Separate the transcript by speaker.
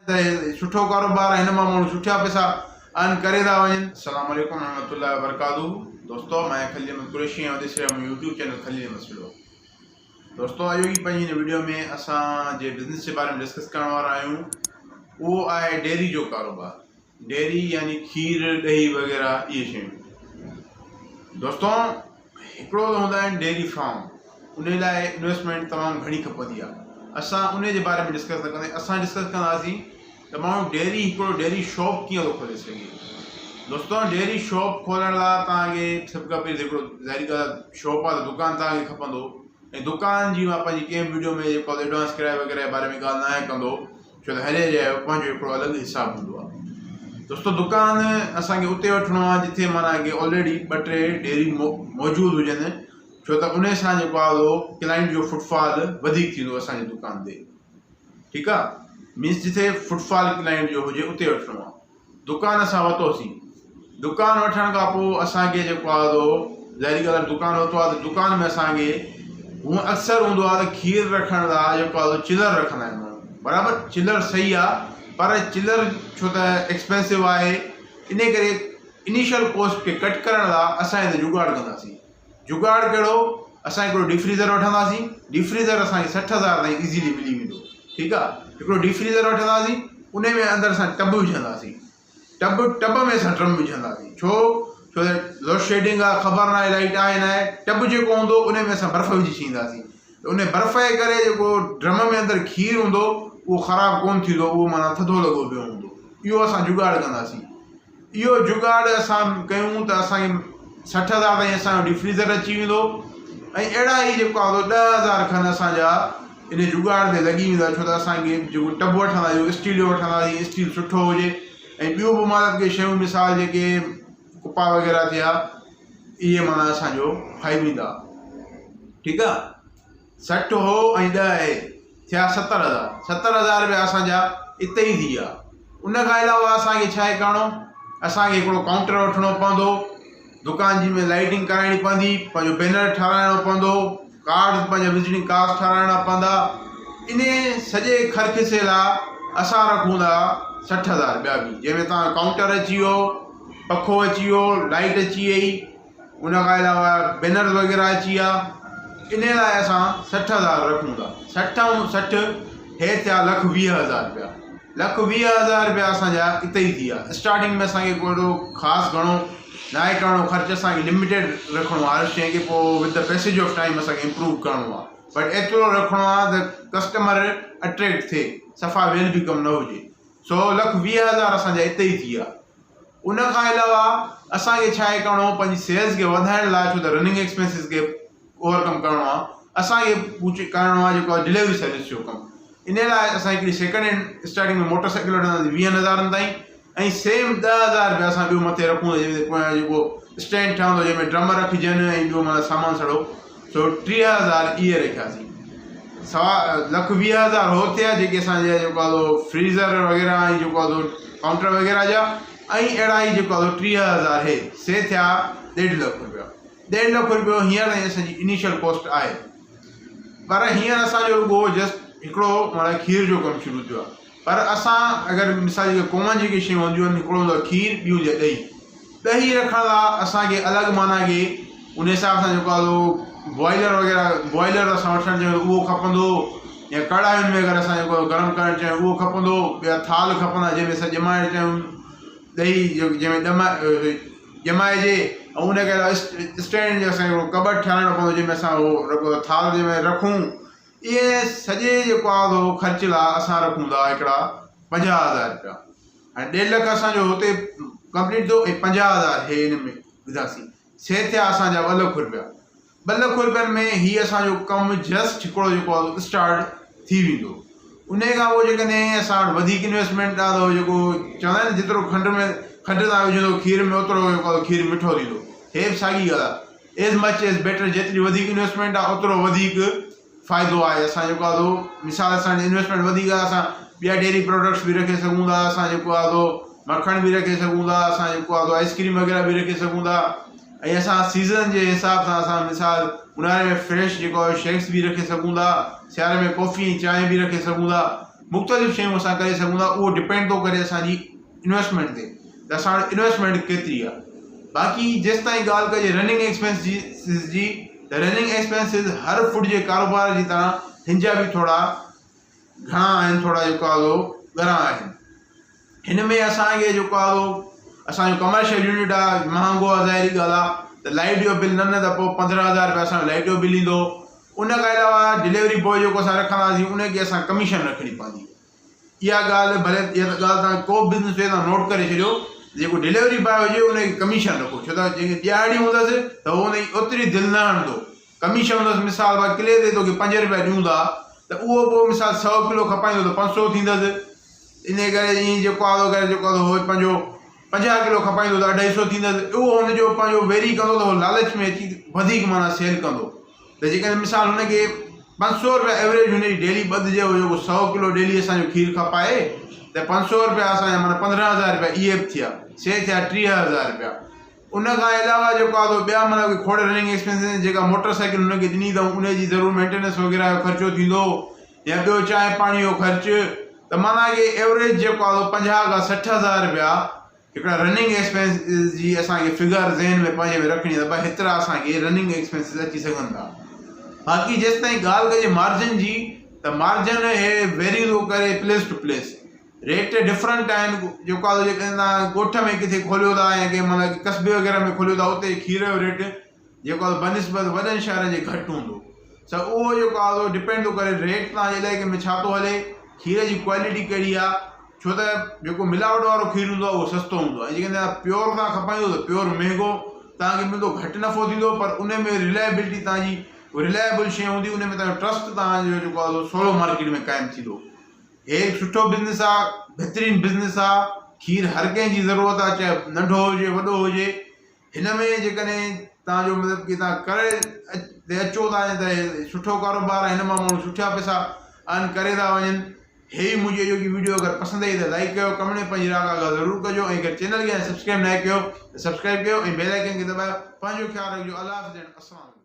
Speaker 1: सुठो कारोबार है, हिन मां माण्हू सुठा पैसा अर्न करे था वञनि। अस्सलाम वालेकुम रहमतुल्लाहि व बरकातहू। दोस्तों, मैं खलील अहमद कुरैशी ऐं ॾिस रहिया यूट्यूब चैनल खलील अहमद सिलो। दोस्तों, अॼु की पंहिंजी हिन वीडियो में असां जे बिज़नेस जे बारे में डिस्कस करण वारा आहियूं। उहो आहे डेयरी जो कारोबार। डेयरी यानी खीर, ॾही वग़ैरह इहे शयूं। दोस्तों, हिकिड़ो हूंदा आहिनि डेयरी फार्म, उन लाइ इन्वेस्टमेंट तमामु घणी खपंदी आहे। असां उन जे बारे में डिस्कस न कंदे असां डिस्कस कंदासीं त माण्हू हिकिड़ो डेयरी शॉप कीअं थो खोले सघे। दोस्तों, डेयरी शॉप खोलण लाइ तव्हांखे सभु खां पहिरीं हिकिड़ो ज़ाहिरी ॻाल्हि शॉप आहे त दुकानु तव्हांखे खपंदो। ऐं दुकान जी मां पंहिंजी कंहिं वीडियो में जेको एडवांस किराए वग़ैरह जे बारे में ॻाल्हि न कंदो, छो त हर जो पंहिंजो हिकिड़ो अलॻि हिसाबु हूंदो आहे। दोस्तों, दुकानु असांखे उते वठिणो आहे जिथे माना की ऑलरेडी 2-3 डेयरी मौजूदु हुजनि, छो त उन सां जेको आहे क्लाइंट जो फुटफॉल वधीक थींदो असांजी दुकान ते। ठीकु आहे, मीन्स जिथे फुटफॉल क्लाइंट जो हुजे उते वठिणो आहे। दुकानु असां वरितोसीं, दुकानु वठण खां पोइ असांखे जेको आहे ज़ाहिरी ॻाल्हि दुकानु वरितो आहे त दुकान में असांखे हूअं अक्सर हूंदो आहे त खीर रखण लाइ जेको आहे चिलर रखंदा आहिनि माण्हू। बराबरि, चिलर सही आहे, पर चिलर छो त एक्सपेंसिव आहे, इन करे इनिशियल कॉस्ट खे कट करण लाइ असां हिते जुगाड़ कंदासीं। जुगाड़ कहिड़ो? असां हिकिड़ो डीप फ्रीज़र वठंदासीं। डीप फ्रीज़र असांखे 60,000 ताईं इज़ीली मिली वेंदो। ठीकु आहे, हिकिड़ो डीप फ्रीज़र वठंदासीं, उन में अंदरि असां टब विझंदासीं। टब में असां ड्रम विझंदासीं। छो त लोड शेडिंग आहे, ख़बर न आहे लाइट आहे न आहे। टब जेको हूंदो उन में असां बर्फ़ विझी छॾींदासीं, त उन बर्फ़ जे करे जेको ड्रम में अंदरि खीर हूंदो उहो ख़राबु कोन थींदो, उहो माना थधो लॻो पियो हूंदो। इहो असां जुगाड़ कंदासीं। इहो जुगाड़ असां कयूं त असांखे 60,000 ताईं असांजो डीप फ्रीज़र अची वेंदो। ऐं अहिड़ा ई जेको आहे 10,000 खनि असांजा इन जुगाड़ ते लॻी वेंदा, छो त असांखे जेको टब वठंदासीं स्टील जो वठंदासीं, स्टील सुठो हुजे। ऐं ॿियूं बि मतिलबु के शयूं, मिसाल जेके कुपा वग़ैरह थिया, इहे माना असांजो फाइबींदा। ठीकु आहे, 60 हो ऐं 10 थिया 70,000। 70,000 रुपया असांजा इते ई थी विया। उन खां अलावा असांखे छा आहे करिणो? असांखे हिकिड़ो काउंटर वठिणो पवंदो, दुकान जी में लाइटिंग कराइणी पवंदी, पंहिंजो बैनर ठाराइणो पवंदो, कार्ड पंहिंजा विज़िटिंग कार्ड ठाराइणा पवंदा। इन सॼे ख़र्चे लाइ असां रखूं था 60,000 रुपया बि, जंहिंमें तव्हां काउंटर अची वियो, पखो अची वियो, लाइट अची वई, उन खां अलावा बैनर वग़ैरह अची विया। इन लाइ असां 60,000 रखूं था। 60 हे थिया 1,20,000 रुपया। 1,20,000 रुपया असांजा इते ई थी विया। स्टार्टिंग में असांखे को एॾो ख़ासि घणो न आहे करिणो, ख़र्चु असांखे लिमिटेड रखिणो आहे। हर शइ खे पोइ with the passage of time असांखे इम्प्रूव करिणो आहे, बट एतिरो रखिणो आहे त कस्टमर अट्रैक्ट थिए, सफ़ा वेल बि कमु न हुजे। सो 1,20,000 असांजा इते ई थी विया। उन खां अलावा असांखे छा आहे करिणो? पंहिंजी सेल्स खे वधाइण लाइ, छो त रनिंग एक्सपेंसिस खे ओवरकम करिणो आहे, असांखे करिणो आहे जेको आहे डिलीवरी सर्विस जो कमु। इन लाइ असां हिकिड़ी सेकेंड हैंड स्टार्टिंग में मोटरसाइकिल वठंदासीं 20,000 ताईं, ऐं सेम 10,000 रुपया असां ॿियो मथे रखूं, जंहिंमें जेको स्टैंड ठहंदो, जंहिंमें ड्रम रखिजनि ऐं ॿियो माना सामान सड़ो। सो 30,000 इहे रखियासीं। 1,20,000 हो थिया जेके असांजा जेको आहे फ्रीज़र वग़ैरह ऐं जेको आहे काउंटर वग़ैरह जा, ऐं अहिड़ा ई जेको आहे 30,000 हे से थिया 1.5 लख रुपया। 1.5 लख रुपयो हींअर ताईं असांजी इनिशियल कॉस्ट आहे। पर हींअर असांजो रुॻो जस्ट हिकिड़ो माना खीर जो कमु शुरू थियो आहे। पर असां अगरि मिसाल जेके कॉमन जेके शयूं हूंदियूं आहिनि, हिकिड़ो हूंदो आहे खीर, ॿियूं हुजे ॾही। ॾही रखण लाइ असांखे अलॻि माना के उन हिसाब सां जेको आहे बॉइलर वग़ैरह, बॉइलर असां वठणु चाहियूं उहो खपंदो, या कढ़ाइयुनि में अगरि असां जेको गरम करणु चाहियूं उहो खपंदो, ॿिया थाल खपंदा जंहिंमें असां ॼमाइणु चाहियूं ॾही, जंहिंमें ॼमाइजे। ऐं उनखे अलावा स्टैंड जो असांखे हिकिड़ो कबट ठाहिराइणो पवंदो, जंहिंमें असां उहो थाल जंहिंमें रखूं। इहे सॼे जेको आहे ख़र्च लाइ असां रखूं था हिकिड़ा 50,000 रुपया। ऐं 1.5 लख असांजो हुते कंप्लीट थियो, ऐं 50,000 हे हिन में विधासीं। से थिया असांजा 2 लख रुपया। 2 लख रुपयनि में हीअ असांजो कमु जस्ट हिकिड़ो जेको आहे स्टार्ट थी वेंदो। उन खां पोइ जेकॾहिं असां वटि वधीक इन्वेस्टमेंट आहे, जेको चवंदा आहिनि जेतिरो खंड तव्हां विझंदो खीर में, ओतिरो जेको आहे खीर मिठो थींदो। हे बि साॻी ॻाल्हि आहे। एज़ मच एज़ बेटर, जेतिरी वधीक इन्वेस्टमेंट आहे ओतिरो वधीक फ़ाइदो आहे। असां जेको आहे मिसाल असांजी इन्वेस्टमेंट वधीक आहे, असां ॿिया डेयरी प्रोडक्ट्स बि रखे सघूं था, असां जेको आहे मखण बि रखे सघूं था, असां जेको आहे आइस्क्रीम वग़ैरह बि रखे सघूं था। ऐं असां सीज़न जे हिसाब सां असां मिसाल उन्हारे में फ्रेश जेको आहे शेक्स बि रखे सघूं था, सियारे में कॉफ़ी ऐं चांहि बि रखे सघूं था। मुख़्तलिफ़ शयूं असां करे सघूं था। उहो डिपेंड थो करे असांजी इन्वेस्टमेंट ते, त असां वटि इन्वेस्टमेंट केतिरी आहे। बाक़ी जेसि ताईं ॻाल्हि कजे रनिंग एक्सपेंसिस जी, त रनिंग एक्सपेंसिस हर फुट जे कारोबार जी तरह हिन जा बि थोरा घणा आहिनि, थोरा जेको आहे ॻरा आहिनि। हिन में असांखे जेको आहे असांजो कमर्शियल यूनिट आहे, महांगो आहे, ज़ाहिरी ॻाल्हि आहे, त लाइट जो बिल न त पोइ 15,000 रुपया असांजो लाइट जो बिल ईंदो। उन खां अलावा डिलीवरी बॉय जेको असां रखंदासीं उनखे असां कमीशन रखणी पवंदी। इहा ॻाल्हि भले इहा ॻाल्हि तव्हां को बिज़नेस वे तव्हां नोट करे छॾियो, जेको डिलीवरी बॉय हुजे उनखे कमीशन रखो, छो त जेकी ॾियारी हूंदसि त उहो उनजी ओतिरी दिलि न हणंदो। कमीशन हूंदसि, मिसाल भाई किले ते तोखे 5 रुपया ॾियूं था, त उहो पोइ मिसाल 100 किलो खपाईंदो त 500 थींदसि। इन करे ईअं जेको आहे हो पंहिंजो 50 किलो खपाईंदो त 250 थींदसि। उहो हुनजो पंहिंजो वेरी कंदो त उहो लालच में अची वधीक माना सेल कंदो। त जेकॾहिं मिसाल हुनखे 500 रुपया एवरेज हुनजी डेली ॿधिजे, जेको 100 किलो डेली असांजो खीर खपाए, त 500 रुपया असांजा माना 15,000 रुपया इहे बि थिया, से थिया 30,000 रुपया। उन खां अलावा जेको आहे ॿिया माना खोड़ रनिंग एक्सपेंसिस, जेका मोटरसाइकिल हुनखे ॾिनी अथऊं उनजी ज़रूरु मेंटेनेंस वग़ैरह जो ख़र्चो थींदो, या ॿियो चांहि पाणी जो ख़र्चु, त माना कि एवरेज जेको आहे 50 खां 60,000 रुपया हिकिड़ा रनिंग एक्सपेंसिस जी असांखे फिगर ज़हन में पंहिंजे में रखणी आहे। त हेतिरा असांखे रनिंग एक्सपेंसिस अची सघनि था। बाक़ी जेसि ताईं ॻाल्हि कजे मार्जिन जी, त मार्जिन हे वेरी थो करे place to place, rate different आहिनि। जेको आहे जेकॾहिं तव्हां ॻोठ में किथे खोलियो था या कंहिं माना कस्बे वग़ैरह में खोलियो था, उते खीर जो रेट जेको आहे बनिस्बत वॾनि शहरनि जे घटि हूंदो। त उहो जेको आहे डिपेंड थो करे रेट तव्हांजे इलाइक़े में छा थो हले, खीर जी क्वालिटी कहिड़ी आहे, छो त जेको मिलावट वारो खीर हूंदो आहे उहो सस्तो हूंदो आहे। जेकॾहिं तव्हां प्योर तव्हां खपाईंदो त प्योर महांगो तव्हांखे मिलंदो, घटि नफ़ो थींदो, पर उन में रिलायबिलिटी तव्हांजी रिलायबल शइ हूंदी, उन में तव्हांजो ट्रस्ट तव्हांजो जेको आहे सवलो मार्केट में क़ाइमु थींदो। हे सुठो बिज़नेस आहे, बहितरीनु बिज़नेस आहे। खीर हर कंहिंजी ज़रूरत आहे, चाहे नंढो हुजे वॾो हुजे। हिन में जेकॾहिं तव्हांजो मतिलबु कि तव्हां करे अचो था त सुठो कारोबार आहे, हिन मां माण्हू सुठा पैसा अर्न करे था वञनि। हे मुंहिंजी जेकी वीडियो अगरि पसंदि आई त लाइक कयो, कमेंट में पंहिंजी राय ज़रूरु कजो, ऐं अगरि चैनल खे सब्सक्राइब न कयो त सब्सक्राइब कयो ऐं बेल आइकन खे दॿायो। पंहिंजो ख़्यालु रखिजो। अल्लाह हाफ़िज़। अस्सलाम वालेकुम।